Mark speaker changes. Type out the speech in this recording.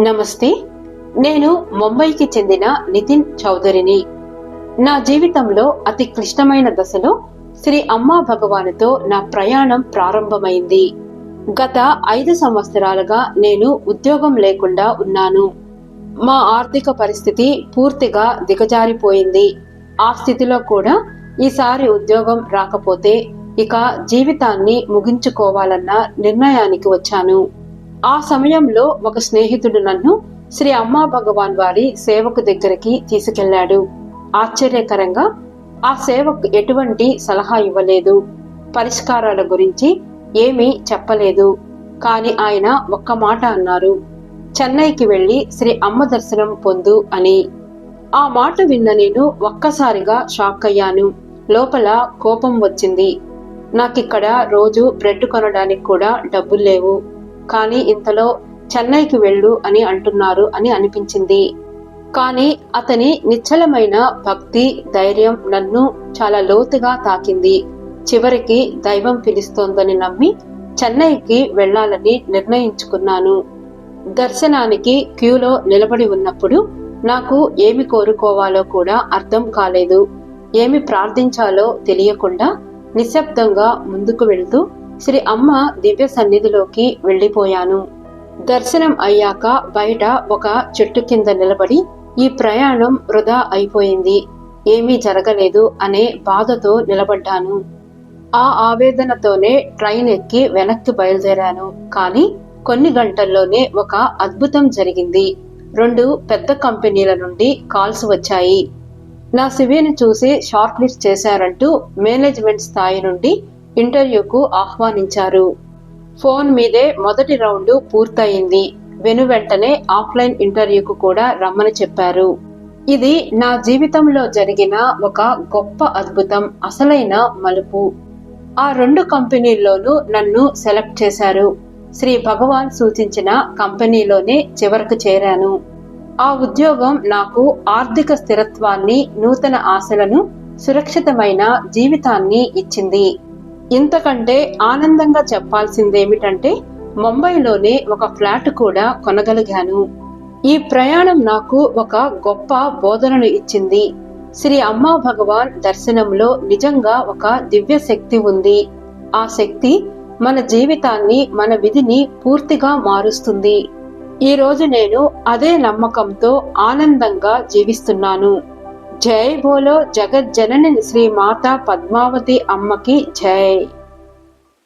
Speaker 1: నమస్తే. నేను ముంబైకి చెందిన నితిన్ చౌదరిని. నా జీవితంలో అతి క్లిష్టమైన దశలో శ్రీ అమ్మా భగవానుతో నా ప్రయాణం ప్రారంభమైంది. గత 5 సంవత్సరాలుగా నేను ఉద్యోగం లేకుండా ఉన్నాను. మా ఆర్థిక పరిస్థితి పూర్తిగా దిగజారిపోయింది. ఆ స్థితిలో కూడా ఈసారి ఉద్యోగం రాకపోతే ఇక జీవితాన్ని ముగించుకోవాలన్న నిర్ణయానికి వచ్చాను. ఆ సమయంలో ఒక స్నేహితుడు నన్ను శ్రీ అమ్మా భగవాన్ వారి సేవకు దగ్గరికి తీసుకెళ్లాడు. ఆశ్చర్యకరంగా ఆ సేవకు ఎటువంటి సలహా ఇవ్వలేదు, పరిష్కారాల గురించి ఏమీ చెప్పలేదు. కాని ఆయన ఒక్క మాట అన్నారు, చెన్నైకి వెళ్లి శ్రీ అమ్మ దర్శనం పొందు అని. ఆ మాట విన్న నేను ఒక్కసారిగా షాక్ అయ్యాను. లోపల కోపం వచ్చింది. నాకిక్కడ రోజు బ్రెడ్ కొనడానికి కూడా డబ్బులు లేవు, కానీ ఇంతలో చెన్నైకి వెళ్ళు అని అంటున్నారు అని అనిపించింది. కానీ అతని నిశ్చలమైన భక్తి, ధైర్యం నన్ను చాలా లోతుగా తాకింది. చివరికి దైవం పిలుస్తోందని నమ్మి చెన్నైకి వెళ్లాలని నిర్ణయించుకున్నాను. దర్శనానికి క్యూలో నిలబడి ఉన్నప్పుడు నాకు ఏమి కోరుకోవాలో కూడా అర్థం కాలేదు. ఏమి ప్రార్థించాలో తెలియకుండా నిశ్శబ్దంగా ముందుకు వెళ్తూ శ్రీ అమ్మ దివ్య సన్నిధిలోకి వెళ్లిపోయాను. దర్శనం అయ్యాక బయట ఒక చెట్టు కింద నిలబడి ఈ ప్రయాణం వృధా అయిపోయింది, ఏమీ జరగలేదు అనే బాధతో నిలబడ్డాను. ఆ ఆవేదనతోనే ట్రైన్ ఎక్కి వెనక్కి బయలుదేరాను. కానీ కొన్ని గంటల్లోనే ఒక అద్భుతం జరిగింది. 2 పెద్ద కంపెనీల నుండి కాల్స్ వచ్చాయి. నా సివిని చూసి షార్ట్ లిస్ట్ చేశారంటూ మేనేజ్మెంట్ స్థాయి నుండి ఇంటర్వ్యూకు ఆహ్వానించారు. ఫోన్ మీదే మొదటి రౌండ్ పూర్తయింది. వెనువెంటనే ఆఫ్లైన్ ఇంటర్వ్యూకు కూడా రమ్మని చెప్పారు. ఇది నా జీవితంలో జరిగిన ఒక గొప్ప అద్భుతం, అసలైన మలుపు. ఆ 2 కంపెనీల్లోనూ నన్ను సెలెక్ట్ చేశారు. శ్రీ భగవాన్ సూచించిన కంపెనీలోనే చివరకు చేరాను. ఆ ఉద్యోగం నాకు ఆర్థిక స్థిరత్వాన్ని, నూతన ఆశలను, సురక్షితమైన జీవితాన్ని ఇచ్చింది. ఇంతకంటే ఆనందంగా చెప్పాల్సిందేమిటంటే ముంబైలోనే ఒక ఫ్లాట్ కూడా కొనగలిగాను. ఈ ప్రయాణం నాకు ఒక గొప్ప బోధనను ఇచ్చింది. శ్రీ అమ్మా భగవాన్ దర్శనంలో నిజంగా ఒక దివ్య శక్తి ఉంది. ఆ శక్తి మన జీవితాన్ని, మన విధిని పూర్తిగా మారుస్తుంది. ఈ రోజు నేను అదే నమ్మకంతో ఆనందంగా జీవిస్తున్నాను. జై బోలో జగజ్జనని శ్రీ మాతా పద్మావతి అమ్మకి జై.